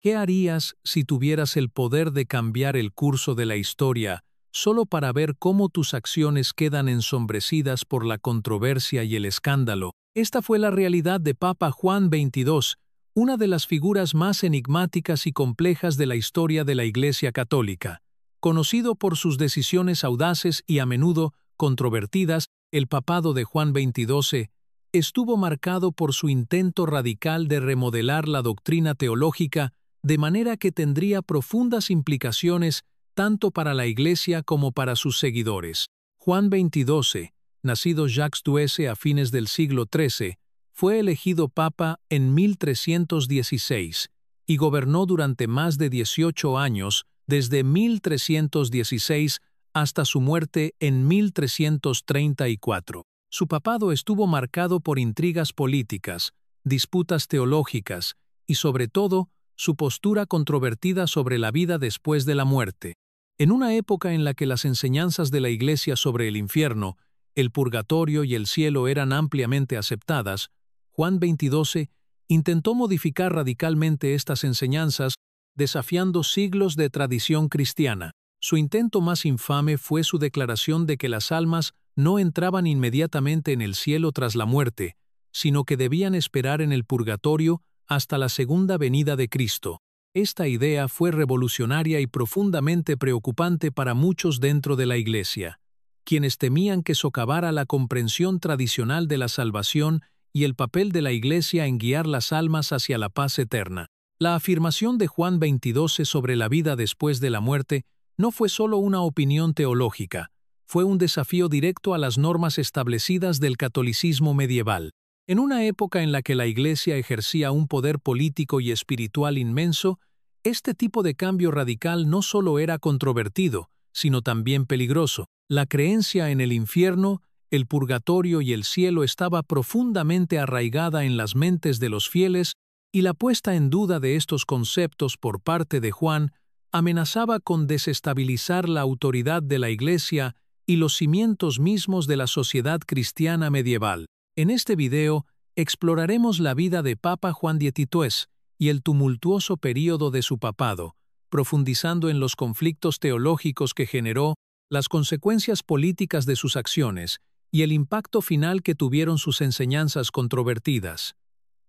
¿Qué harías si tuvieras el poder de cambiar el curso de la historia solo para ver cómo tus acciones quedan ensombrecidas por la controversia y el escándalo? Esta fue la realidad de Papa Juan XXII, una de las figuras más enigmáticas y complejas de la historia de la Iglesia Católica. Conocido por sus decisiones audaces y a menudo controvertidas, el papado de Juan XXII estuvo marcado por su intento radical de remodelar la doctrina teológica de manera que tendría profundas implicaciones tanto para la Iglesia como para sus seguidores. Juan XXII, nacido Jacques Duesse a fines del siglo XIII, fue elegido papa en 1316 y gobernó durante más de 18 años, desde 1316 hasta su muerte en 1334. Su papado estuvo marcado por intrigas políticas, disputas teológicas y, sobre todo, su postura controvertida sobre la vida después de la muerte. En una época en la que las enseñanzas de la Iglesia sobre el infierno, el purgatorio y el cielo eran ampliamente aceptadas, Juan XXII intentó modificar radicalmente estas enseñanzas, desafiando siglos de tradición cristiana. Su intento más infame fue su declaración de que las almas no entraban inmediatamente en el cielo tras la muerte, sino que debían esperar en el purgatorio hasta la segunda venida de Cristo. Esta idea fue revolucionaria y profundamente preocupante para muchos dentro de la Iglesia, quienes temían que socavara la comprensión tradicional de la salvación y el papel de la Iglesia en guiar las almas hacia la paz eterna. La afirmación de Juan XXII sobre la vida después de la muerte no fue solo una opinión teológica, fue un desafío directo a las normas establecidas del catolicismo medieval. En una época en la que la Iglesia ejercía un poder político y espiritual inmenso, este tipo de cambio radical no solo era controvertido, sino también peligroso. La creencia en el infierno, el purgatorio y el cielo estaba profundamente arraigada en las mentes de los fieles, y la puesta en duda de estos conceptos por parte de Juan amenazaba con desestabilizar la autoridad de la Iglesia y los cimientos mismos de la sociedad cristiana medieval. En este video exploraremos la vida de Papa Juan XXIII y el tumultuoso período de su papado, profundizando en los conflictos teológicos que generó, las consecuencias políticas de sus acciones y el impacto final que tuvieron sus enseñanzas controvertidas.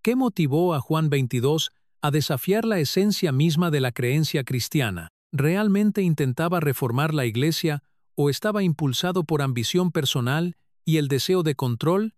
¿Qué motivó a Juan XXII a desafiar la esencia misma de la creencia cristiana? ¿Realmente intentaba reformar la Iglesia o estaba impulsado por ambición personal y el deseo de control?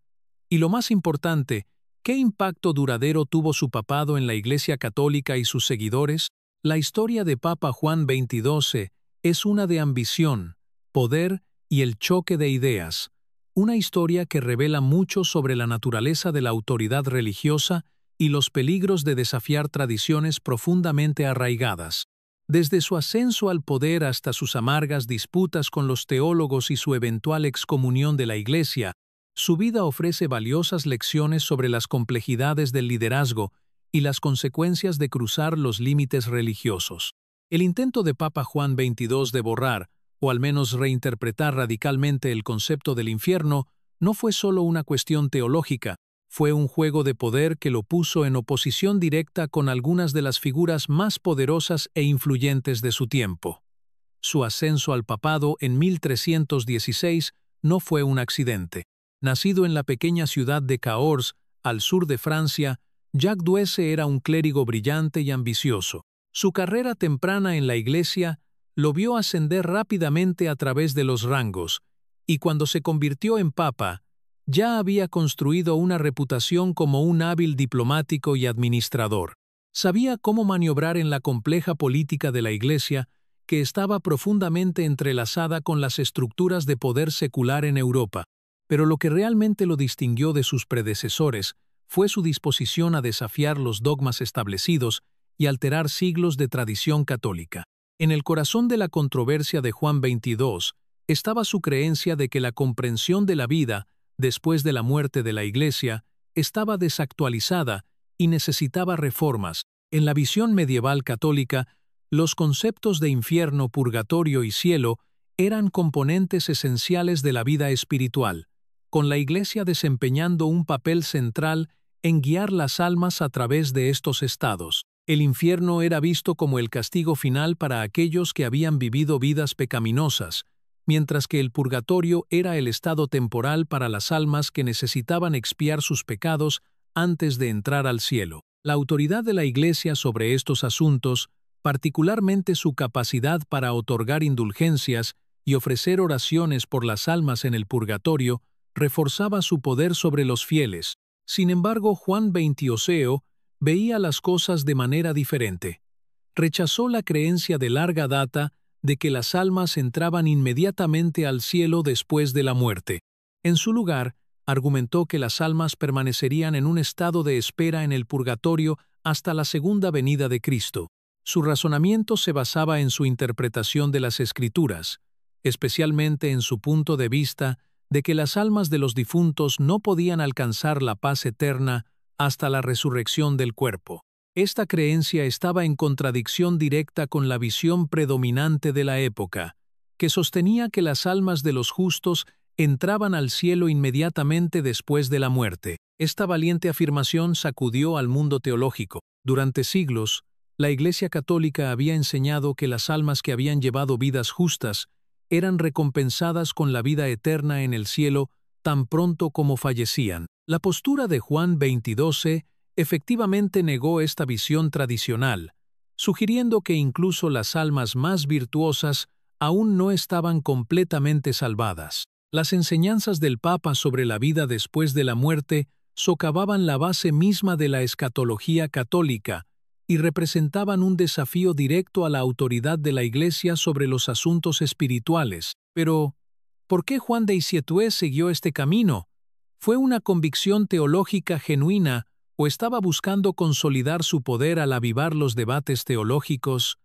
Y lo más importante, ¿qué impacto duradero tuvo su papado en la Iglesia Católica y sus seguidores? La historia de Papa Juan XXII es una de ambición, poder y el choque de ideas. Una historia que revela mucho sobre la naturaleza de la autoridad religiosa y los peligros de desafiar tradiciones profundamente arraigadas. Desde su ascenso al poder hasta sus amargas disputas con los teólogos y su eventual excomunión de la Iglesia, su vida ofrece valiosas lecciones sobre las complejidades del liderazgo y las consecuencias de cruzar los límites religiosos. El intento de Papa Juan XXII de borrar, o al menos reinterpretar radicalmente el concepto del infierno, no fue solo una cuestión teológica, fue un juego de poder que lo puso en oposición directa con algunas de las figuras más poderosas e influyentes de su tiempo. Su ascenso al papado en 1316 no fue un accidente. Nacido en la pequeña ciudad de Cahors, al sur de Francia, Jacques Duesse era un clérigo brillante y ambicioso. Su carrera temprana en la Iglesia lo vio ascender rápidamente a través de los rangos, y cuando se convirtió en papa, ya había construido una reputación como un hábil diplomático y administrador. Sabía cómo maniobrar en la compleja política de la Iglesia, que estaba profundamente entrelazada con las estructuras de poder secular en Europa. Pero lo que realmente lo distinguió de sus predecesores fue su disposición a desafiar los dogmas establecidos y alterar siglos de tradición católica. En el corazón de la controversia de Juan XXII estaba su creencia de que la comprensión de la vida, después de la muerte de la Iglesia, estaba desactualizada y necesitaba reformas. En la visión medieval católica, los conceptos de infierno, purgatorio y cielo eran componentes esenciales de la vida espiritual, con la Iglesia desempeñando un papel central en guiar las almas a través de estos estados. El infierno era visto como el castigo final para aquellos que habían vivido vidas pecaminosas, mientras que el purgatorio era el estado temporal para las almas que necesitaban expiar sus pecados antes de entrar al cielo. La autoridad de la Iglesia sobre estos asuntos, particularmente su capacidad para otorgar indulgencias y ofrecer oraciones por las almas en el purgatorio, reforzaba su poder sobre los fieles. Sin embargo, Juan Bautista veía las cosas de manera diferente. Rechazó la creencia de larga data de que las almas entraban inmediatamente al cielo después de la muerte. En su lugar, argumentó que las almas permanecerían en un estado de espera en el purgatorio hasta la segunda venida de Cristo. Su razonamiento se basaba en su interpretación de las Escrituras, especialmente en su punto de vista de que las almas de los difuntos no podían alcanzar la paz eterna hasta la resurrección del cuerpo. Esta creencia estaba en contradicción directa con la visión predominante de la época, que sostenía que las almas de los justos entraban al cielo inmediatamente después de la muerte. Esta valiente afirmación sacudió al mundo teológico. Durante siglos, la Iglesia Católica había enseñado que las almas que habían llevado vidas justas eran recompensadas con la vida eterna en el cielo tan pronto como fallecían. La postura de Juan Bautista efectivamente negó esta visión tradicional, sugiriendo que incluso las almas más virtuosas aún no estaban completamente salvadas. Las enseñanzas del Papa sobre la vida después de la muerte socavaban la base misma de la escatología católica y representaban un desafío directo a la autoridad de la Iglesia sobre los asuntos espirituales. Pero, ¿por qué Juan Bautista siguió este camino? ¿Fue una convicción teológica genuina o estaba buscando consolidar su poder al avivar los debates teológicos?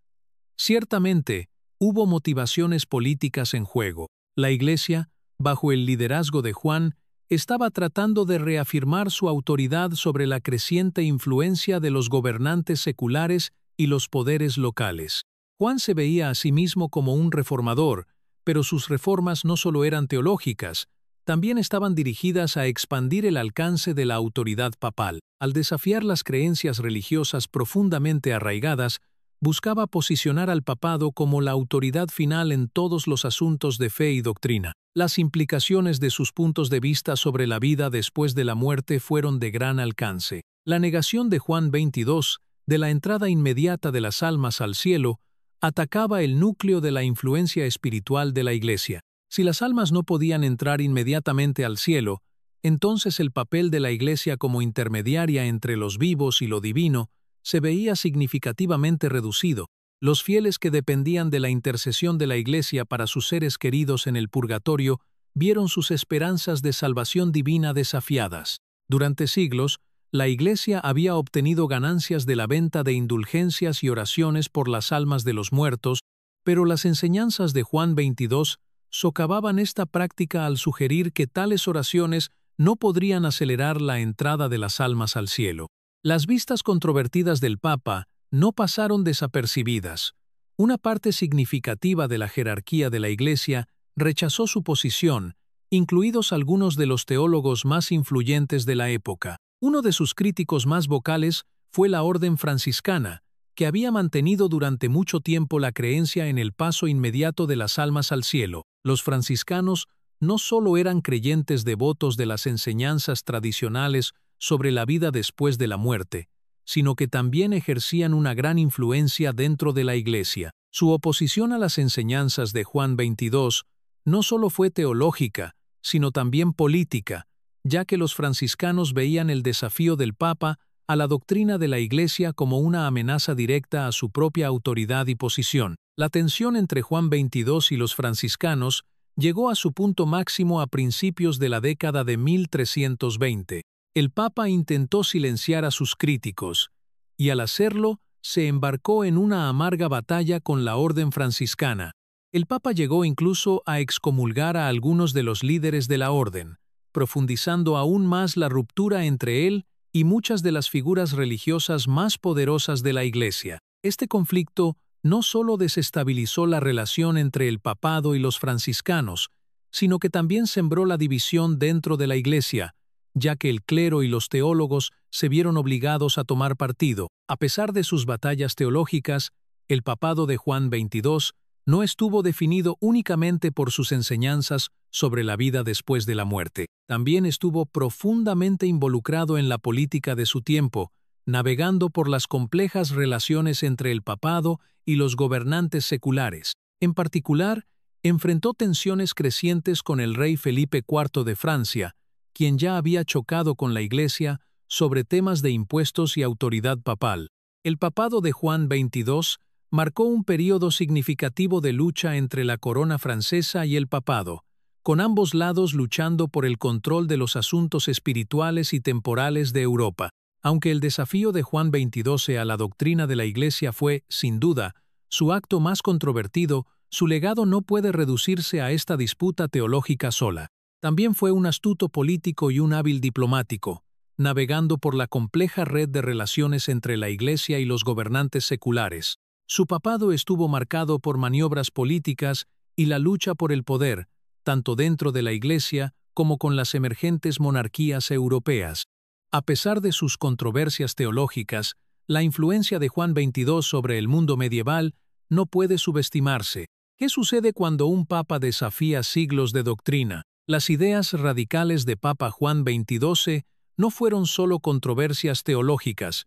Ciertamente, hubo motivaciones políticas en juego. La Iglesia, bajo el liderazgo de Juan, estaba tratando de reafirmar su autoridad sobre la creciente influencia de los gobernantes seculares y los poderes locales. Juan se veía a sí mismo como un reformador, pero sus reformas no solo eran teológicas, también estaban dirigidas a expandir el alcance de la autoridad papal. Al desafiar las creencias religiosas profundamente arraigadas, buscaba posicionar al papado como la autoridad final en todos los asuntos de fe y doctrina. Las implicaciones de sus puntos de vista sobre la vida después de la muerte fueron de gran alcance. La negación de Juan 22 de la entrada inmediata de las almas al cielo atacaba el núcleo de la influencia espiritual de la Iglesia. Si las almas no podían entrar inmediatamente al cielo, entonces el papel de la Iglesia como intermediaria entre los vivos y lo divino se veía significativamente reducido. Los fieles que dependían de la intercesión de la Iglesia para sus seres queridos en el purgatorio vieron sus esperanzas de salvación divina desafiadas. Durante siglos, la Iglesia había obtenido ganancias de la venta de indulgencias y oraciones por las almas de los muertos, pero las enseñanzas de Juan 22 socavaban esta práctica al sugerir que tales oraciones no podrían acelerar la entrada de las almas al cielo. Las vistas controvertidas del Papa no pasaron desapercibidas. Una parte significativa de la jerarquía de la Iglesia rechazó su posición, incluidos algunos de los teólogos más influyentes de la época. Uno de sus críticos más vocales fue la Orden Franciscana, que había mantenido durante mucho tiempo la creencia en el paso inmediato de las almas al cielo. Los franciscanos no solo eran creyentes devotos de las enseñanzas tradicionales sobre la vida después de la muerte, sino que también ejercían una gran influencia dentro de la Iglesia. Su oposición a las enseñanzas de Juan 22 no solo fue teológica, sino también política, ya que los franciscanos veían el desafío del Papa a la doctrina de la Iglesia como una amenaza directa a su propia autoridad y posición. La tensión entre Juan 22 y los franciscanos llegó a su punto máximo a principios de la década de 1320. El Papa intentó silenciar a sus críticos, y al hacerlo, se embarcó en una amarga batalla con la Orden Franciscana. El Papa llegó incluso a excomulgar a algunos de los líderes de la Orden, profundizando aún más la ruptura entre él y muchas de las figuras religiosas más poderosas de la Iglesia. Este conflicto no solo desestabilizó la relación entre el papado y los franciscanos, sino que también sembró la división dentro de la Iglesia, ya que el clero y los teólogos se vieron obligados a tomar partido. A pesar de sus batallas teológicas, el papado de Juan XXII no estuvo definido únicamente por sus enseñanzas sobre la vida después de la muerte. También estuvo profundamente involucrado en la política de su tiempo, navegando por las complejas relaciones entre el papado y los gobernantes seculares. En particular, enfrentó tensiones crecientes con el rey Felipe IV de Francia, quien ya había chocado con la Iglesia sobre temas de impuestos y autoridad papal. El papado de Juan XXII marcó un período significativo de lucha entre la corona francesa y el papado, con ambos lados luchando por el control de los asuntos espirituales y temporales de Europa. Aunque el desafío de Juan XXII a la doctrina de la Iglesia fue, sin duda, su acto más controvertido, su legado no puede reducirse a esta disputa teológica sola. También fue un astuto político y un hábil diplomático, navegando por la compleja red de relaciones entre la Iglesia y los gobernantes seculares. Su papado estuvo marcado por maniobras políticas y la lucha por el poder, tanto dentro de la Iglesia como con las emergentes monarquías europeas. A pesar de sus controversias teológicas, la influencia de Juan XXII sobre el mundo medieval no puede subestimarse. ¿Qué sucede cuando un papa desafía siglos de doctrina? Las ideas radicales de Papa Juan XXII no fueron solo controversias teológicas,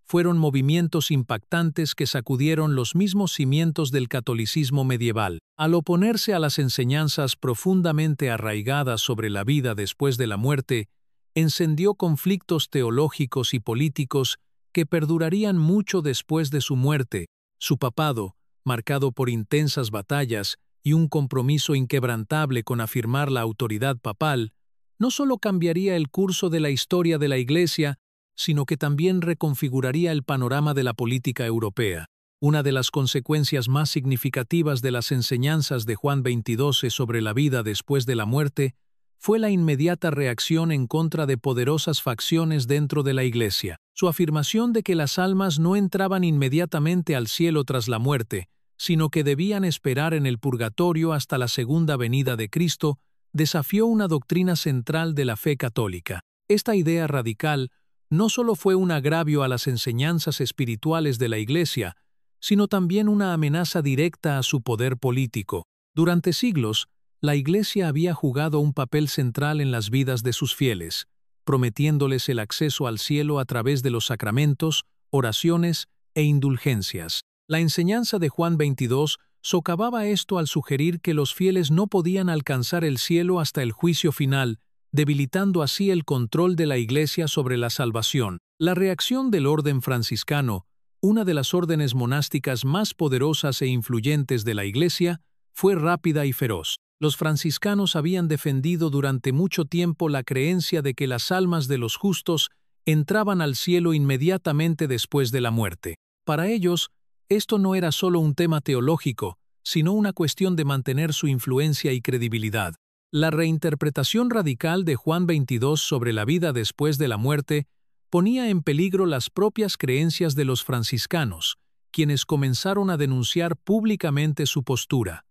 fueron movimientos impactantes que sacudieron los mismos cimientos del catolicismo medieval. Al oponerse a las enseñanzas profundamente arraigadas sobre la vida después de la muerte, encendió conflictos teológicos y políticos que perdurarían mucho después de su muerte. Su papado, marcado por intensas batallas y un compromiso inquebrantable con afirmar la autoridad papal, no solo cambiaría el curso de la historia de la Iglesia, sino que también reconfiguraría el panorama de la política europea. Una de las consecuencias más significativas de las enseñanzas de Juan XXII sobre la vida después de la muerte fue la inmediata reacción en contra de poderosas facciones dentro de la Iglesia. Su afirmación de que las almas no entraban inmediatamente al cielo tras la muerte, sino que debían esperar en el purgatorio hasta la segunda venida de Cristo, desafió una doctrina central de la fe católica. Esta idea radical no solo fue un agravio a las enseñanzas espirituales de la Iglesia, sino también una amenaza directa a su poder político. Durante siglos, la Iglesia había jugado un papel central en las vidas de sus fieles, prometiéndoles el acceso al cielo a través de los sacramentos, oraciones e indulgencias. La enseñanza de Juan XXII socavaba esto al sugerir que los fieles no podían alcanzar el cielo hasta el juicio final, debilitando así el control de la Iglesia sobre la salvación. La reacción del orden franciscano, una de las órdenes monásticas más poderosas e influyentes de la Iglesia, fue rápida y feroz. Los franciscanos habían defendido durante mucho tiempo la creencia de que las almas de los justos entraban al cielo inmediatamente después de la muerte. Para ellos, esto no era solo un tema teológico, sino una cuestión de mantener su influencia y credibilidad. La reinterpretación radical de Juan XXII sobre la vida después de la muerte ponía en peligro las propias creencias de los franciscanos, quienes comenzaron a denunciar públicamente su postura.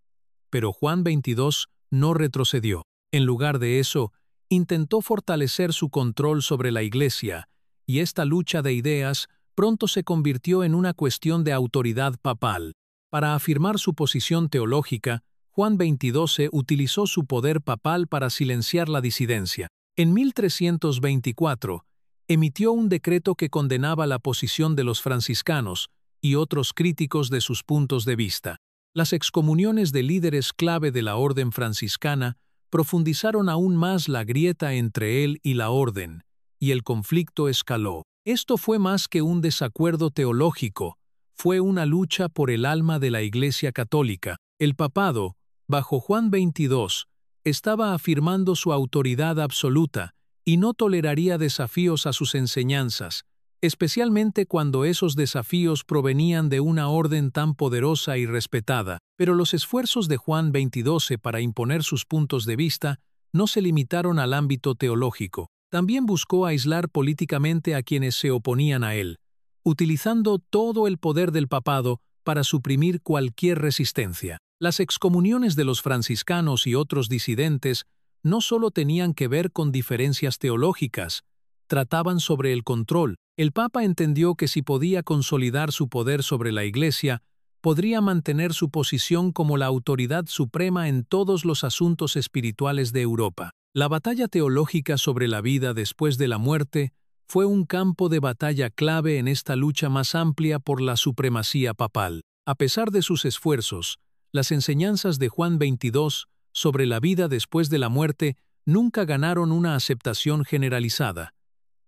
Pero Juan XXII no retrocedió. En lugar de eso, intentó fortalecer su control sobre la Iglesia, y esta lucha de ideas pronto se convirtió en una cuestión de autoridad papal. Para afirmar su posición teológica, Juan XXII utilizó su poder papal para silenciar la disidencia. En 1324, emitió un decreto que condenaba la posición de los franciscanos y otros críticos de sus puntos de vista. Las excomuniones de líderes clave de la orden franciscana profundizaron aún más la grieta entre él y la orden, y el conflicto escaló. Esto fue más que un desacuerdo teológico, fue una lucha por el alma de la Iglesia católica. El papado, bajo Juan XXII, estaba afirmando su autoridad absoluta y no toleraría desafíos a sus enseñanzas, especialmente cuando esos desafíos provenían de una orden tan poderosa y respetada. Pero los esfuerzos de Juan XXII para imponer sus puntos de vista no se limitaron al ámbito teológico. También buscó aislar políticamente a quienes se oponían a él, utilizando todo el poder del papado para suprimir cualquier resistencia. Las excomuniones de los franciscanos y otros disidentes no solo tenían que ver con diferencias teológicas, trataban sobre el control. El Papa entendió que si podía consolidar su poder sobre la Iglesia, podría mantener su posición como la autoridad suprema en todos los asuntos espirituales de Europa. La batalla teológica sobre la vida después de la muerte fue un campo de batalla clave en esta lucha más amplia por la supremacía papal. A pesar de sus esfuerzos, las enseñanzas de Juan XXII sobre la vida después de la muerte nunca ganaron una aceptación generalizada.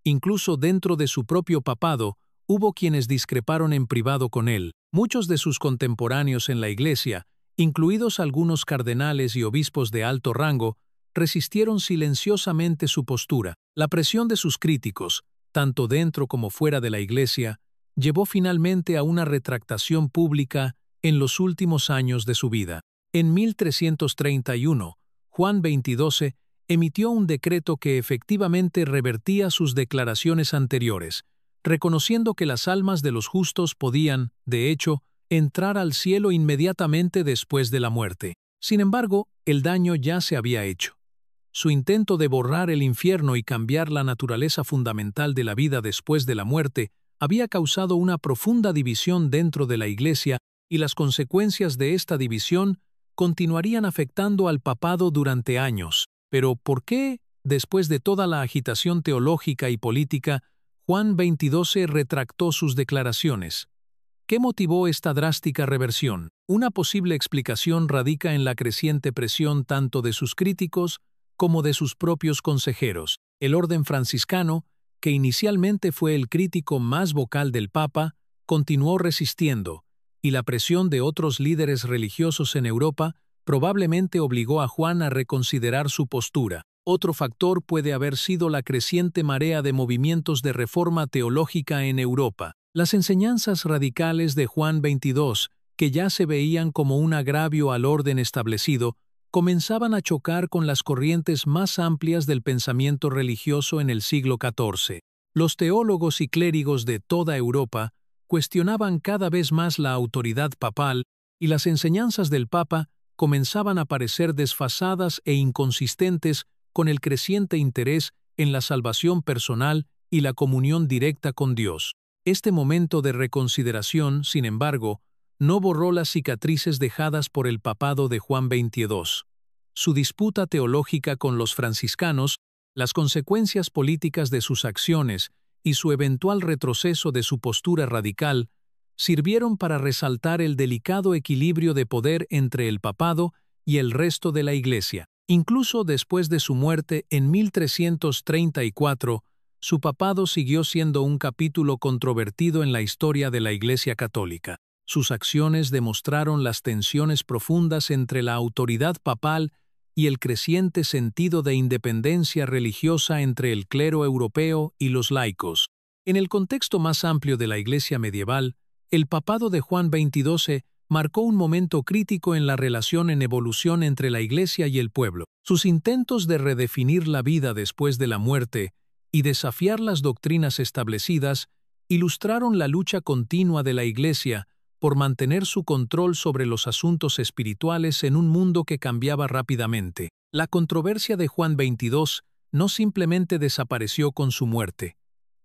Incluso dentro de su propio papado, hubo quienes discreparon en privado con él. Muchos de sus contemporáneos en la Iglesia, incluidos algunos cardenales y obispos de alto rango, resistieron silenciosamente su postura. La presión de sus críticos, tanto dentro como fuera de la Iglesia, llevó finalmente a una retractación pública en los últimos años de su vida. En 1331, Juan XXII emitió un decreto que efectivamente revertía sus declaraciones anteriores, reconociendo que las almas de los justos podían, de hecho, entrar al cielo inmediatamente después de la muerte. Sin embargo, el daño ya se había hecho. Su intento de borrar el infierno y cambiar la naturaleza fundamental de la vida después de la muerte había causado una profunda división dentro de la Iglesia, y las consecuencias de esta división continuarían afectando al papado durante años. Pero ¿por qué, después de toda la agitación teológica y política, Juan XXII retractó sus declaraciones? ¿Qué motivó esta drástica reversión? Una posible explicación radica en la creciente presión tanto de sus críticos como de sus propios consejeros. El orden franciscano, que inicialmente fue el crítico más vocal del Papa, continuó resistiendo, y la presión de otros líderes religiosos en Europa probablemente obligó a Juan a reconsiderar su postura. Otro factor puede haber sido la creciente marea de movimientos de reforma teológica en Europa. Las enseñanzas radicales de Juan XXII, que ya se veían como un agravio al orden establecido, comenzaban a chocar con las corrientes más amplias del pensamiento religioso en el siglo XIV. Los teólogos y clérigos de toda Europa cuestionaban cada vez más la autoridad papal, y las enseñanzas del Papa comenzaban a parecer desfasadas e inconsistentes con el creciente interés en la salvación personal y la comunión directa con Dios. Este momento de reconsideración, sin embargo, no borró las cicatrices dejadas por el papado de Juan XXII. Su disputa teológica con los franciscanos, las consecuencias políticas de sus acciones y su eventual retroceso de su postura radical sirvieron para resaltar el delicado equilibrio de poder entre el papado y el resto de la Iglesia. Incluso después de su muerte en 1334, su papado siguió siendo un capítulo controvertido en la historia de la Iglesia católica. Sus acciones demostraron las tensiones profundas entre la autoridad papal y el creciente sentido de independencia religiosa entre el clero europeo y los laicos. En el contexto más amplio de la Iglesia medieval, el papado de Juan XXII marcó un momento crítico en la relación en evolución entre la Iglesia y el pueblo. Sus intentos de redefinir la vida después de la muerte y desafiar las doctrinas establecidas ilustraron la lucha continua de la Iglesia por mantener su control sobre los asuntos espirituales en un mundo que cambiaba rápidamente. La controversia de Juan XXII no simplemente desapareció con su muerte.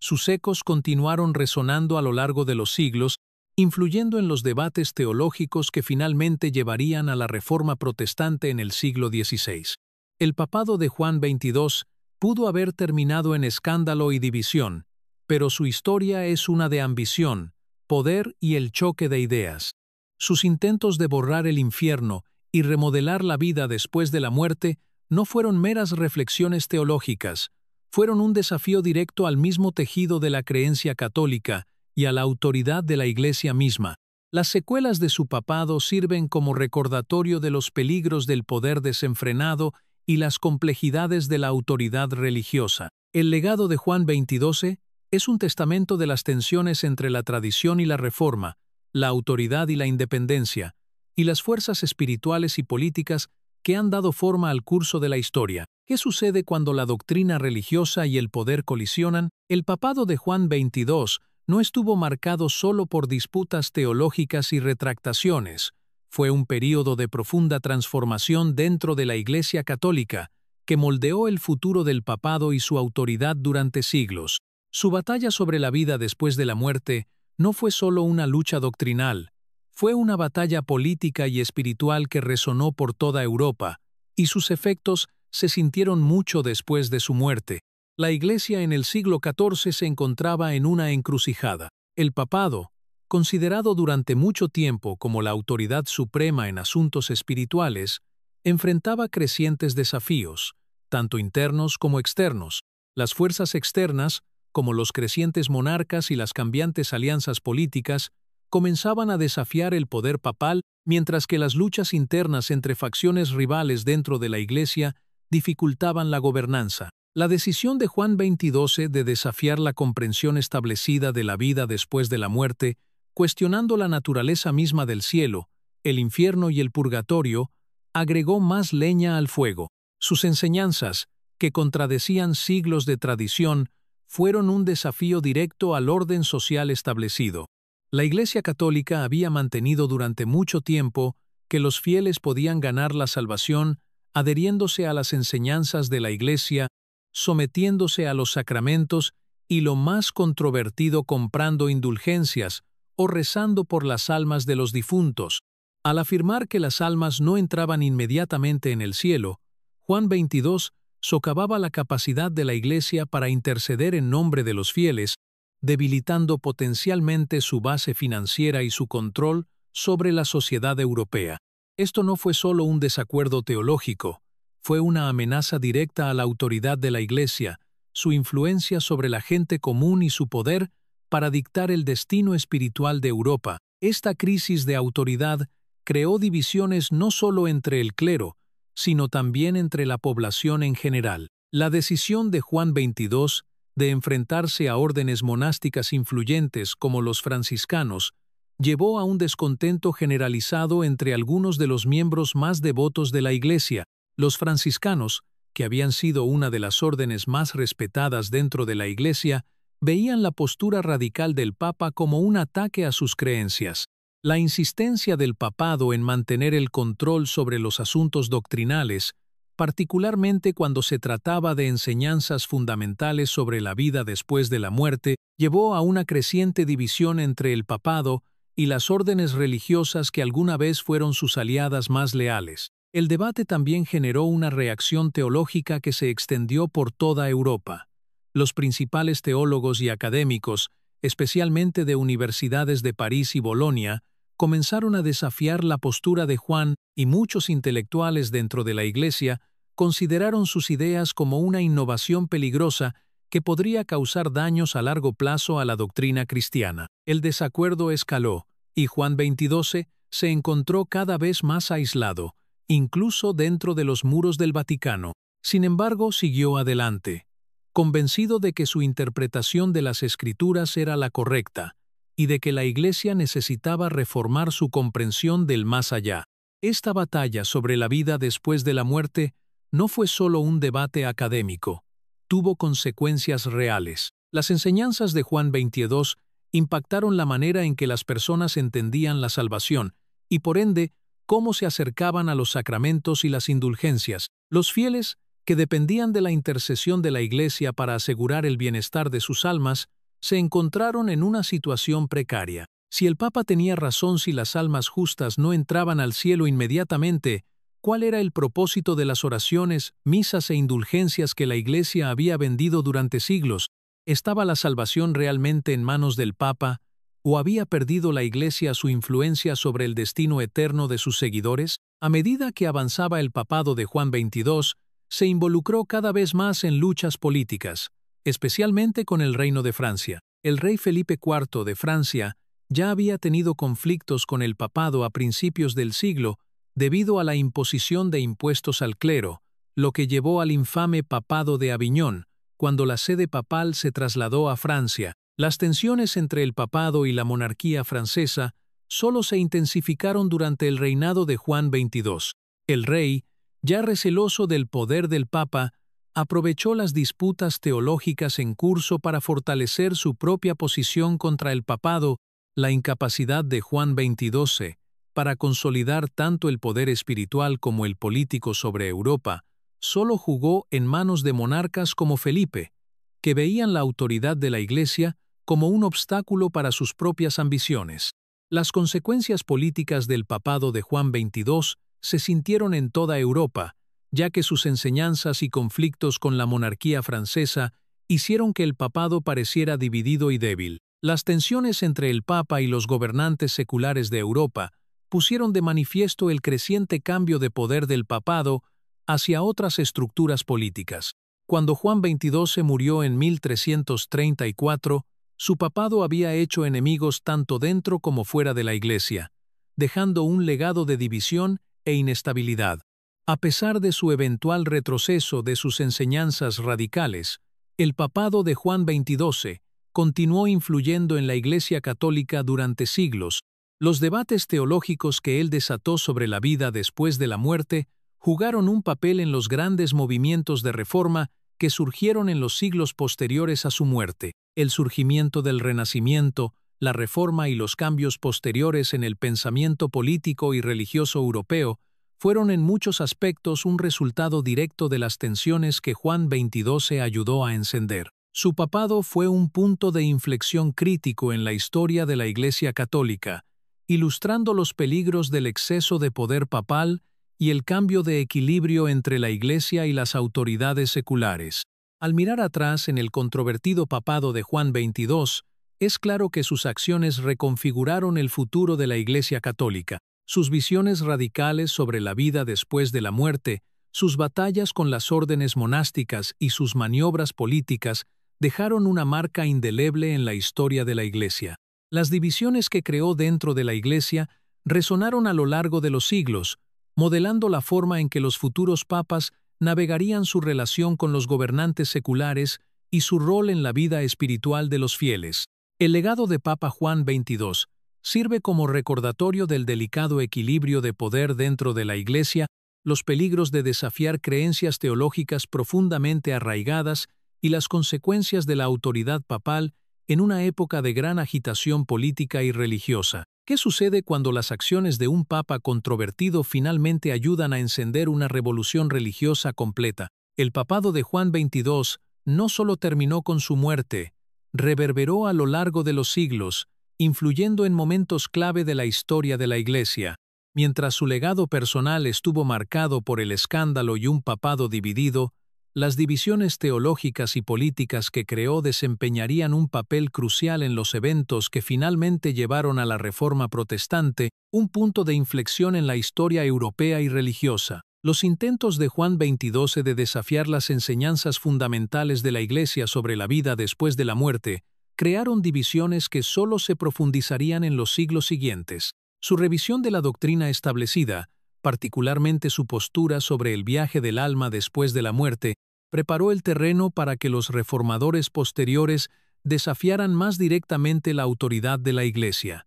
Sus ecos continuaron resonando a lo largo de los siglos, influyendo en los debates teológicos que finalmente llevarían a la Reforma protestante en el siglo XVI. El papado de Juan XXII pudo haber terminado en escándalo y división, pero su historia es una de ambición, poder y el choque de ideas. Sus intentos de borrar el infierno y remodelar la vida después de la muerte no fueron meras reflexiones teológicas, fueron un desafío directo al mismo tejido de la creencia católica y a la autoridad de la Iglesia misma. Las secuelas de su papado sirven como recordatorio de los peligros del poder desenfrenado y las complejidades de la autoridad religiosa. El legado de Juan XXII es un testamento de las tensiones entre la tradición y la reforma, la autoridad y la independencia, y las fuerzas espirituales y políticas que han dado forma al curso de la historia. ¿Qué sucede cuando la doctrina religiosa y el poder colisionan? El papado de Juan XXII no estuvo marcado solo por disputas teológicas y retractaciones. Fue un período de profunda transformación dentro de la Iglesia católica, que que moldeó el futuro del papado y su autoridad durante siglos. Su batalla sobre la vida después de la muerte no fue solo una lucha doctrinal, fue una batalla política y espiritual que resonó por toda Europa, y sus efectos se sintieron mucho después de su muerte. La Iglesia en el siglo XIV se encontraba en una encrucijada. El papado, considerado durante mucho tiempo como la autoridad suprema en asuntos espirituales, enfrentaba crecientes desafíos, tanto internos como externos. Las fuerzas externas, como los crecientes monarcas y las cambiantes alianzas políticas, comenzaban a desafiar el poder papal, mientras que las luchas internas entre facciones rivales dentro de la Iglesia dificultaban la gobernanza. La decisión de Juan XXII de desafiar la comprensión establecida de la vida después de la muerte, cuestionando la naturaleza misma del cielo, el infierno y el purgatorio, agregó más leña al fuego. Sus enseñanzas, que contradecían siglos de tradición, fueron un desafío directo al orden social establecido. La Iglesia Católica había mantenido durante mucho tiempo que los fieles podían ganar la salvación adheriéndose a las enseñanzas de la Iglesia, sometiéndose a los sacramentos y, lo más controvertido, comprando indulgencias o rezando por las almas de los difuntos. Al afirmar que las almas no entraban inmediatamente en el cielo, Juan XXII socavaba la capacidad de la Iglesia para interceder en nombre de los fieles, debilitando potencialmente su base financiera y su control sobre la sociedad europea. Esto no fue solo un desacuerdo teológico, fue una amenaza directa a la autoridad de la Iglesia, su influencia sobre la gente común y su poder para dictar el destino espiritual de Europa. Esta crisis de autoridad creó divisiones no solo entre el clero, sino también entre la población en general. La decisión de Juan XXII de enfrentarse a órdenes monásticas influyentes como los franciscanos llevó a un descontento generalizado entre algunos de los miembros más devotos de la Iglesia. Los franciscanos, que habían sido una de las órdenes más respetadas dentro de la Iglesia, veían la postura radical del Papa como un ataque a sus creencias. La insistencia del papado en mantener el control sobre los asuntos doctrinales, particularmente cuando se trataba de enseñanzas fundamentales sobre la vida después de la muerte, llevó a una creciente división entre el papado y las órdenes religiosas que alguna vez fueron sus aliadas más leales. El debate también generó una reacción teológica que se extendió por toda Europa. Los principales teólogos y académicos, especialmente de universidades de París y Bolonia, comenzaron a desafiar la postura de Juan, y muchos intelectuales dentro de la Iglesia consideraron sus ideas como una innovación peligrosa que podría causar daños a largo plazo a la doctrina cristiana. El desacuerdo escaló, y Juan XXII se encontró cada vez más aislado, incluso dentro de los muros del Vaticano. Sin embargo, siguió adelante, convencido de que su interpretación de las Escrituras era la correcta, y de que la Iglesia necesitaba reformar su comprensión del más allá. Esta batalla sobre la vida después de la muerte no fue solo un debate académico, tuvo consecuencias reales. Las enseñanzas de Juan XXII impactaron la manera en que las personas entendían la salvación y, por ende, cómo se acercaban a los sacramentos y las indulgencias. Los fieles, que dependían de la intercesión de la Iglesia para asegurar el bienestar de sus almas, se encontraron en una situación precaria. Si el Papa tenía razón si las almas justas no entraban al cielo inmediatamente, ¿cuál era el propósito de las oraciones, misas e indulgencias que la Iglesia había vendido durante siglos? ¿Estaba la salvación realmente en manos del Papa, o había perdido la Iglesia su influencia sobre el destino eterno de sus seguidores? A medida que avanzaba el papado de Juan XXII, se involucró cada vez más en luchas políticas, especialmente con el Reino de Francia. El rey Felipe IV de Francia ya había tenido conflictos con el papado a principios del siglo debido a la imposición de impuestos al clero, lo que llevó al infame papado de Aviñón, cuando la sede papal se trasladó a Francia. Las tensiones entre el papado y la monarquía francesa solo se intensificaron durante el reinado de Juan XXII. El rey, ya receloso del poder del Papa, aprovechó las disputas teológicas en curso para fortalecer su propia posición contra el papado. La incapacidad de Juan XXII para consolidar tanto el poder espiritual como el político sobre Europa solo jugó en manos de monarcas como Felipe, que veían la autoridad de la Iglesia como un obstáculo para sus propias ambiciones. Las consecuencias políticas del papado de Juan XXII se sintieron en toda Europa, ya que sus enseñanzas y conflictos con la monarquía francesa hicieron que el papado pareciera dividido y débil. Las tensiones entre el Papa y los gobernantes seculares de Europa pusieron de manifiesto el creciente cambio de poder del papado hacia otras estructuras políticas. Cuando Juan XXII murió en 1334, su papado había hecho enemigos tanto dentro como fuera de la Iglesia, dejando un legado de división e inestabilidad. A pesar de su eventual retroceso de sus enseñanzas radicales, el papado de Juan XXII continuó influyendo en la Iglesia católica durante siglos. Los debates teológicos que él desató sobre la vida después de la muerte jugaron un papel en los grandes movimientos de reforma que surgieron en los siglos posteriores a su muerte. El surgimiento del Renacimiento, la Reforma y los cambios posteriores en el pensamiento político y religioso europeo fueron en muchos aspectos un resultado directo de las tensiones que Juan XXII ayudó a encender. Su papado fue un punto de inflexión crítico en la historia de la Iglesia católica, ilustrando los peligros del exceso de poder papal y el cambio de equilibrio entre la Iglesia y las autoridades seculares. Al mirar atrás en el controvertido papado de Juan XXII, es claro que sus acciones reconfiguraron el futuro de la Iglesia católica. Sus visiones radicales sobre la vida después de la muerte, sus batallas con las órdenes monásticas y sus maniobras políticas dejaron una marca indeleble en la historia de la Iglesia. Las divisiones que creó dentro de la Iglesia resonaron a lo largo de los siglos, modelando la forma en que los futuros papas navegarían su relación con los gobernantes seculares y su rol en la vida espiritual de los fieles. El legado de Papa Juan XXII sirve como recordatorio del delicado equilibrio de poder dentro de la Iglesia, los peligros de desafiar creencias teológicas profundamente arraigadas y las consecuencias de la autoridad papal en una época de gran agitación política y religiosa. ¿Qué sucede cuando las acciones de un papa controvertido finalmente ayudan a encender una revolución religiosa completa? El papado de Juan XXII no solo terminó con su muerte, reverberó a lo largo de los siglos, influyendo en momentos clave de la historia de la Iglesia. Mientras su legado personal estuvo marcado por el escándalo y un papado dividido, las divisiones teológicas y políticas que creó desempeñarían un papel crucial en los eventos que finalmente llevaron a la Reforma Protestante, un punto de inflexión en la historia europea y religiosa. Los intentos de Juan XXII de desafiar las enseñanzas fundamentales de la Iglesia sobre la vida después de la muerte crearon divisiones que solo se profundizarían en los siglos siguientes. Su revisión de la doctrina establecida, particularmente su postura sobre el viaje del alma después de la muerte, preparó el terreno para que los reformadores posteriores desafiaran más directamente la autoridad de la Iglesia.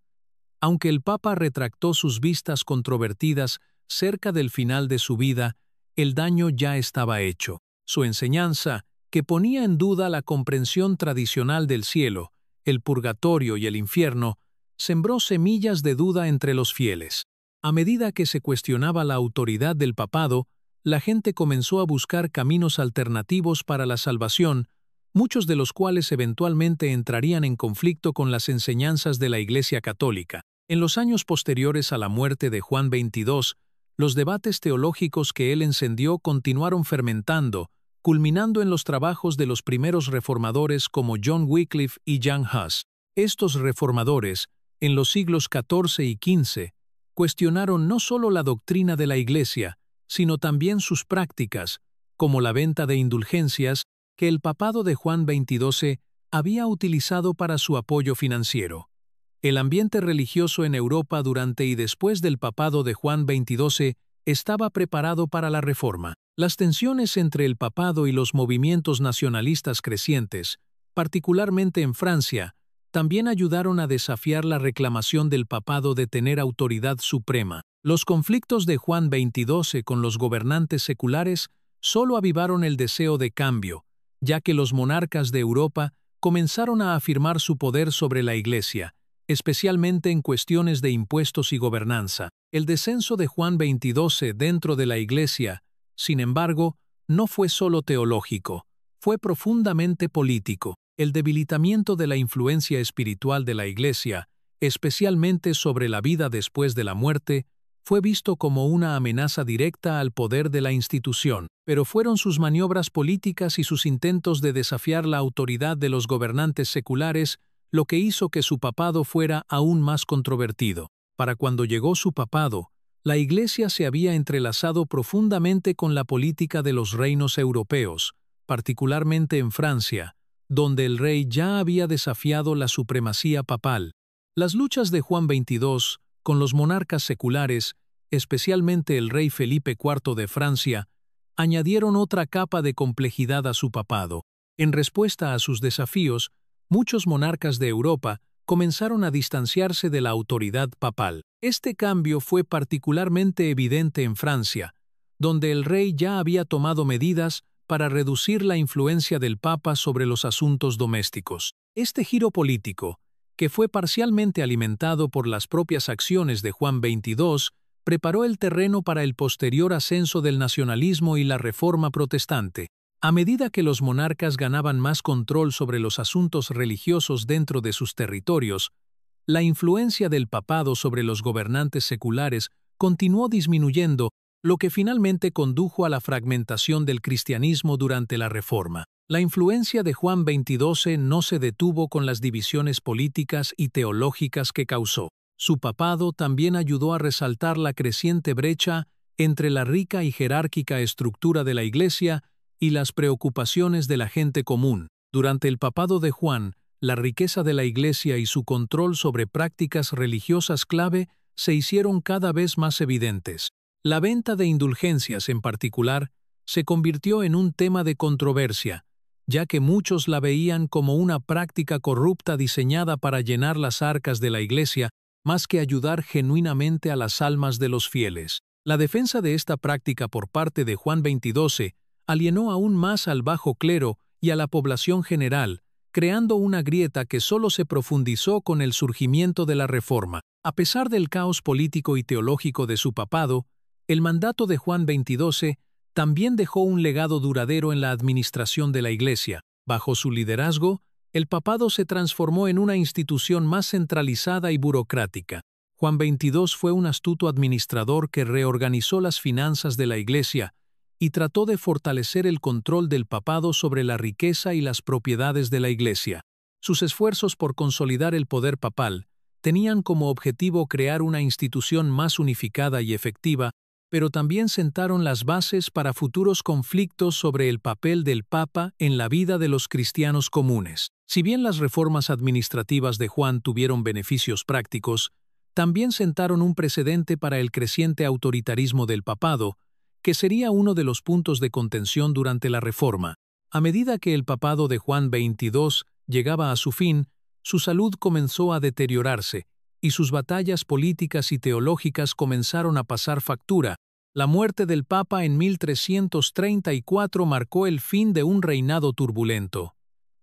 Aunque el Papa retractó sus vistas controvertidas cerca del final de su vida, el daño ya estaba hecho. Su enseñanza, que ponía en duda la comprensión tradicional del cielo, el purgatorio y el infierno, sembró semillas de duda entre los fieles. A medida que se cuestionaba la autoridad del papado, la gente comenzó a buscar caminos alternativos para la salvación, muchos de los cuales eventualmente entrarían en conflicto con las enseñanzas de la Iglesia católica. En los años posteriores a la muerte de Juan XXII, los debates teológicos que él encendió continuaron fermentando, culminando en los trabajos de los primeros reformadores como John Wycliffe y Jan Hus. Estos reformadores, en los siglos XIV y XV, cuestionaron no solo la doctrina de la Iglesia, sino también sus prácticas, como la venta de indulgencias que el papado de Juan XXII había utilizado para su apoyo financiero. El ambiente religioso en Europa durante y después del papado de Juan XXII estaba preparado para la reforma. Las tensiones entre el papado y los movimientos nacionalistas crecientes, particularmente en Francia, también ayudaron a desafiar la reclamación del papado de tener autoridad suprema. Los conflictos de Juan XXII con los gobernantes seculares solo avivaron el deseo de cambio, ya que los monarcas de Europa comenzaron a afirmar su poder sobre la Iglesia, especialmente en cuestiones de impuestos y gobernanza. El descenso de Juan XXII dentro de la Iglesia, sin embargo, no fue solo teológico, fue profundamente político. El debilitamiento de la influencia espiritual de la Iglesia, especialmente sobre la vida después de la muerte, fue visto como una amenaza directa al poder de la institución, pero fueron sus maniobras políticas y sus intentos de desafiar la autoridad de los gobernantes seculares lo que hizo que su papado fuera aún más controvertido. Para cuando llegó su papado, la Iglesia se había entrelazado profundamente con la política de los reinos europeos, particularmente en Francia, donde el rey ya había desafiado la supremacía papal. Las luchas de Juan XXII con los monarcas seculares, especialmente el rey Felipe IV de Francia, añadieron otra capa de complejidad a su papado. En respuesta a sus desafíos, muchos monarcas de Europa comenzaron a distanciarse de la autoridad papal. Este cambio fue particularmente evidente en Francia, donde el rey ya había tomado medidas para reducir la influencia del Papa sobre los asuntos domésticos. Este giro político, que fue parcialmente alimentado por las propias acciones de Juan XXII, preparó el terreno para el posterior ascenso del nacionalismo y la reforma protestante. A medida que los monarcas ganaban más control sobre los asuntos religiosos dentro de sus territorios, la influencia del papado sobre los gobernantes seculares continuó disminuyendo, lo que finalmente condujo a la fragmentación del cristianismo durante la Reforma. La influencia de Juan XXII no se detuvo con las divisiones políticas y teológicas que causó. Su papado también ayudó a resaltar la creciente brecha entre la rica y jerárquica estructura de la Iglesia y las preocupaciones de la gente común. Durante el papado de Juan, la riqueza de la Iglesia y su control sobre prácticas religiosas clave se hicieron cada vez más evidentes. La venta de indulgencias, en particular, se convirtió en un tema de controversia, ya que muchos la veían como una práctica corrupta diseñada para llenar las arcas de la Iglesia, más que ayudar genuinamente a las almas de los fieles. La defensa de esta práctica por parte de Juan XXII alienó aún más al bajo clero y a la población general, creando una grieta que solo se profundizó con el surgimiento de la Reforma. A pesar del caos político y teológico de su papado, el mandato de Juan XXII también dejó un legado duradero en la administración de la Iglesia. Bajo su liderazgo, el papado se transformó en una institución más centralizada y burocrática. Juan XXII fue un astuto administrador que reorganizó las finanzas de la Iglesia y trató de fortalecer el control del papado sobre la riqueza y las propiedades de la Iglesia. Sus esfuerzos por consolidar el poder papal tenían como objetivo crear una institución más unificada y efectiva, pero también sentaron las bases para futuros conflictos sobre el papel del Papa en la vida de los cristianos comunes. Si bien las reformas administrativas de Juan tuvieron beneficios prácticos, también sentaron un precedente para el creciente autoritarismo del papado, que sería uno de los puntos de contención durante la Reforma. A medida que el papado de Juan XXII llegaba a su fin, su salud comenzó a deteriorarse, y sus batallas políticas y teológicas comenzaron a pasar factura. La muerte del Papa en 1334 marcó el fin de un reinado turbulento,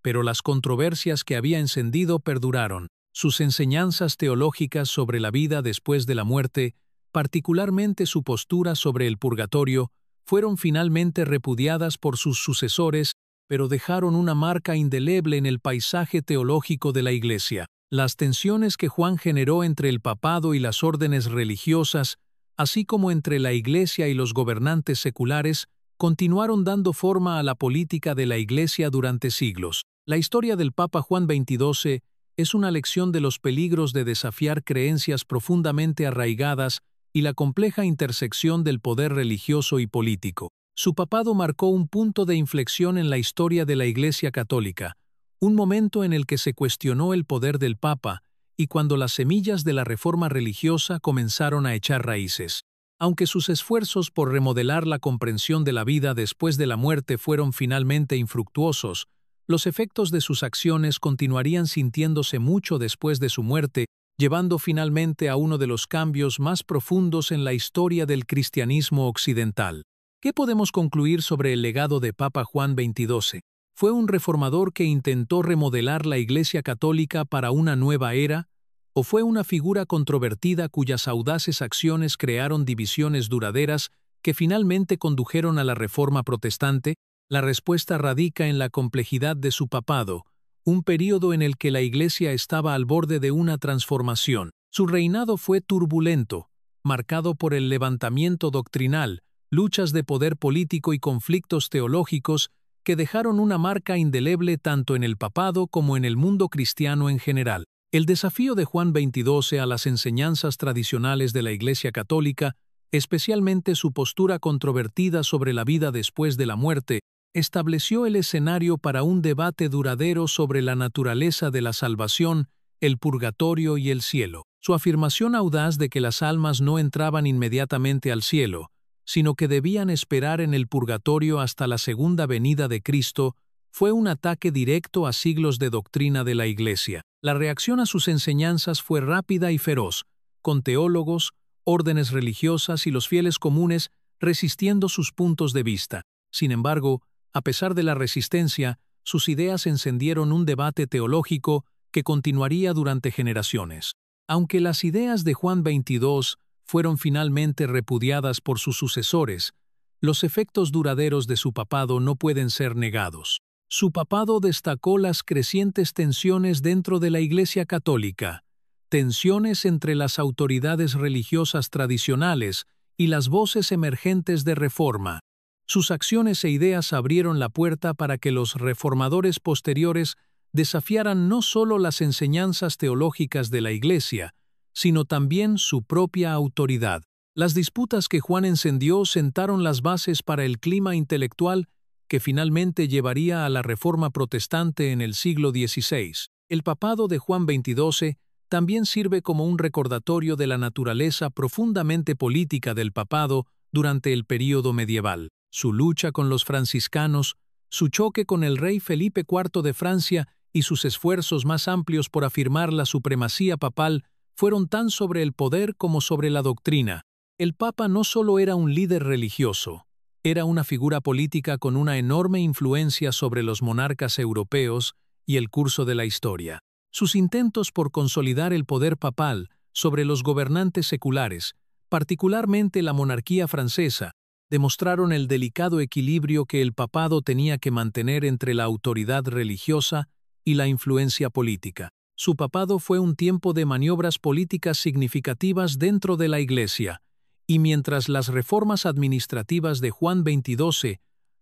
pero las controversias que había encendido perduraron. Sus enseñanzas teológicas sobre la vida después de la muerte, particularmente su postura sobre el purgatorio, fueron finalmente repudiadas por sus sucesores, pero dejaron una marca indeleble en el paisaje teológico de la Iglesia. Las tensiones que Juan generó entre el papado y las órdenes religiosas, así como entre la Iglesia y los gobernantes seculares, continuaron dando forma a la política de la Iglesia durante siglos. La historia del Papa Juan XXII es una lección de los peligros de desafiar creencias profundamente arraigadas y la compleja intersección del poder religioso y político. Su papado marcó un punto de inflexión en la historia de la Iglesia Católica, un momento en el que se cuestionó el poder del Papa y cuando las semillas de la reforma religiosa comenzaron a echar raíces. Aunque sus esfuerzos por remodelar la comprensión de la vida después de la muerte fueron finalmente infructuosos, los efectos de sus acciones continuarían sintiéndose mucho después de su muerte, llevando finalmente a uno de los cambios más profundos en la historia del cristianismo occidental. ¿Qué podemos concluir sobre el legado de Papa Juan XXII? ¿Fue un reformador que intentó remodelar la Iglesia Católica para una nueva era? ¿O fue una figura controvertida cuyas audaces acciones crearon divisiones duraderas que finalmente condujeron a la Reforma Protestante? La respuesta radica en la complejidad de su papado, un período en el que la Iglesia estaba al borde de una transformación. Su reinado fue turbulento, marcado por el levantamiento doctrinal, luchas de poder político y conflictos teológicos que dejaron una marca indeleble tanto en el papado como en el mundo cristiano en general. El desafío de Juan XXII a las enseñanzas tradicionales de la Iglesia Católica, especialmente su postura controvertida sobre la vida después de la muerte, estableció el escenario para un debate duradero sobre la naturaleza de la salvación, el purgatorio y el cielo. Su afirmación audaz de que las almas no entraban inmediatamente al cielo, sino que debían esperar en el purgatorio hasta la segunda venida de Cristo, fue un ataque directo a siglos de doctrina de la Iglesia. La reacción a sus enseñanzas fue rápida y feroz, con teólogos, órdenes religiosas y los fieles comunes resistiendo sus puntos de vista. Sin embargo, a pesar de la resistencia, sus ideas encendieron un debate teológico que continuaría durante generaciones. Aunque las ideas de Juan XXII fueron finalmente repudiadas por sus sucesores, los efectos duraderos de su papado no pueden ser negados. Su papado destacó las crecientes tensiones dentro de la Iglesia Católica, tensiones entre las autoridades religiosas tradicionales y las voces emergentes de reforma. Sus acciones e ideas abrieron la puerta para que los reformadores posteriores desafiaran no solo las enseñanzas teológicas de la Iglesia, sino también su propia autoridad. Las disputas que Juan encendió sentaron las bases para el clima intelectual que finalmente llevaría a la Reforma Protestante en el siglo XVI. El papado de Juan XXII también sirve como un recordatorio de la naturaleza profundamente política del papado durante el período medieval. Su lucha con los franciscanos, su choque con el rey Felipe IV de Francia y sus esfuerzos más amplios por afirmar la supremacía papal fueron tan sobre el poder como sobre la doctrina. El Papa no solo era un líder religioso, era una figura política con una enorme influencia sobre los monarcas europeos y el curso de la historia. Sus intentos por consolidar el poder papal sobre los gobernantes seculares, particularmente la monarquía francesa, demostraron el delicado equilibrio que el papado tenía que mantener entre la autoridad religiosa y la influencia política. Su papado fue un tiempo de maniobras políticas significativas dentro de la Iglesia, y mientras las reformas administrativas de Juan XXII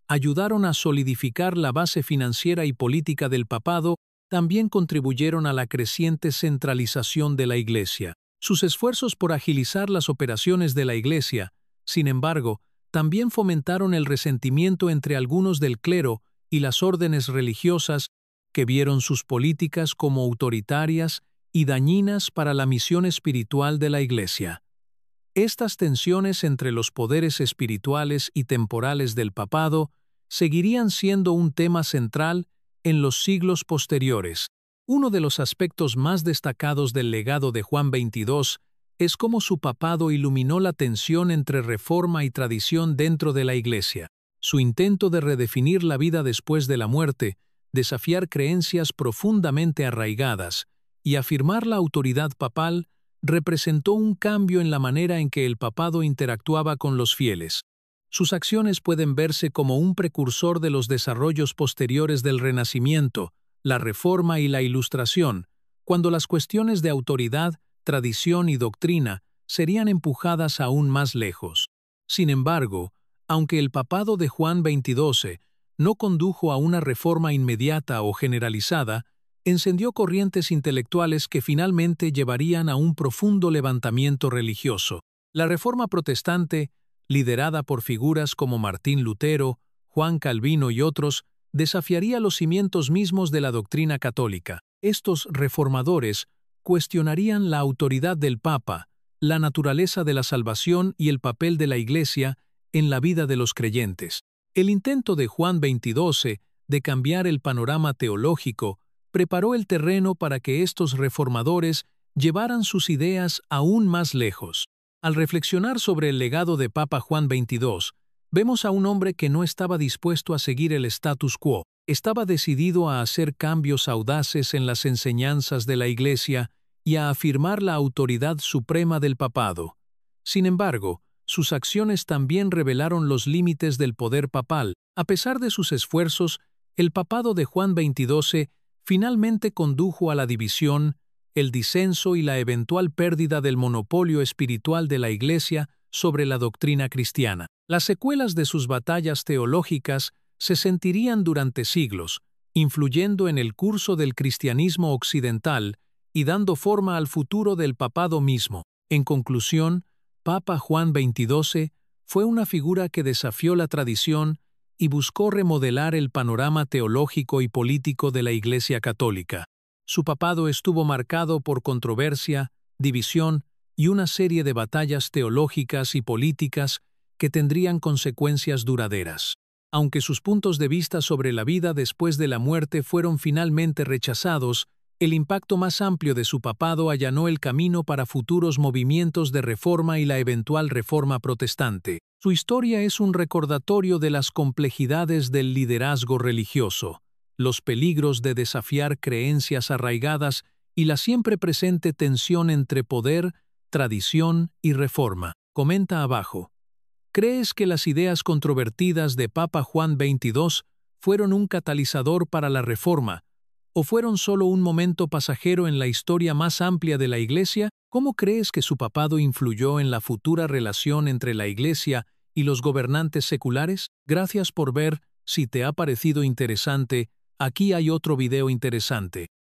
ayudaron a solidificar la base financiera y política del papado, también contribuyeron a la creciente centralización de la Iglesia. Sus esfuerzos por agilizar las operaciones de la Iglesia, sin embargo, también fomentaron el resentimiento entre algunos del clero y las órdenes religiosas que vieron sus políticas como autoritarias y dañinas para la misión espiritual de la Iglesia. Estas tensiones entre los poderes espirituales y temporales del papado seguirían siendo un tema central en los siglos posteriores. Uno de los aspectos más destacados del legado de Juan XXII es cómo su papado iluminó la tensión entre reforma y tradición dentro de la Iglesia. Su intento de redefinir la vida después de la muerte, desafiar creencias profundamente arraigadas y afirmar la autoridad papal representó un cambio en la manera en que el papado interactuaba con los fieles. Sus acciones pueden verse como un precursor de los desarrollos posteriores del Renacimiento, la Reforma y la Ilustración, cuando las cuestiones de autoridad, tradición y doctrina serían empujadas aún más lejos. Sin embargo, aunque el papado de Juan XXII no condujo a una reforma inmediata o generalizada, encendió corrientes intelectuales que finalmente llevarían a un profundo levantamiento religioso. La Reforma Protestante, liderada por figuras como Martín Lutero, Juan Calvino y otros, desafiaría los cimientos mismos de la doctrina católica. Estos reformadores cuestionarían la autoridad del Papa, la naturaleza de la salvación y el papel de la Iglesia en la vida de los creyentes. El intento de Juan XXII de cambiar el panorama teológico preparó el terreno para que estos reformadores llevaran sus ideas aún más lejos. Al reflexionar sobre el legado de Papa Juan XXII, vemos a un hombre que no estaba dispuesto a seguir el status quo. Estaba decidido a hacer cambios audaces en las enseñanzas de la Iglesia y a afirmar la autoridad suprema del papado. Sin embargo, sus acciones también revelaron los límites del poder papal. A pesar de sus esfuerzos, el papado de Juan XXII finalmente condujo a la división, el disenso y la eventual pérdida del monopolio espiritual de la Iglesia sobre la doctrina cristiana. Las secuelas de sus batallas teológicas se sentirían durante siglos, influyendo en el curso del cristianismo occidental y dando forma al futuro del papado mismo. En conclusión, Papa Juan XXII fue una figura que desafió la tradición y buscó remodelar el panorama teológico y político de la Iglesia Católica. Su papado estuvo marcado por controversia, división y una serie de batallas teológicas y políticas que tendrían consecuencias duraderas. Aunque sus puntos de vista sobre la vida después de la muerte fueron finalmente rechazados, el impacto más amplio de su papado allanó el camino para futuros movimientos de reforma y la eventual reforma protestante. Su historia es un recordatorio de las complejidades del liderazgo religioso, los peligros de desafiar creencias arraigadas y la siempre presente tensión entre poder, tradición y reforma. Comenta abajo. ¿Crees que las ideas controvertidas de Papa Juan XXII fueron un catalizador para la reforma, o fueron solo un momento pasajero en la historia más amplia de la Iglesia? ¿Cómo crees que su papado influyó en la futura relación entre la Iglesia y los gobernantes seculares? Gracias por ver. Si te ha parecido interesante, aquí hay otro video interesante.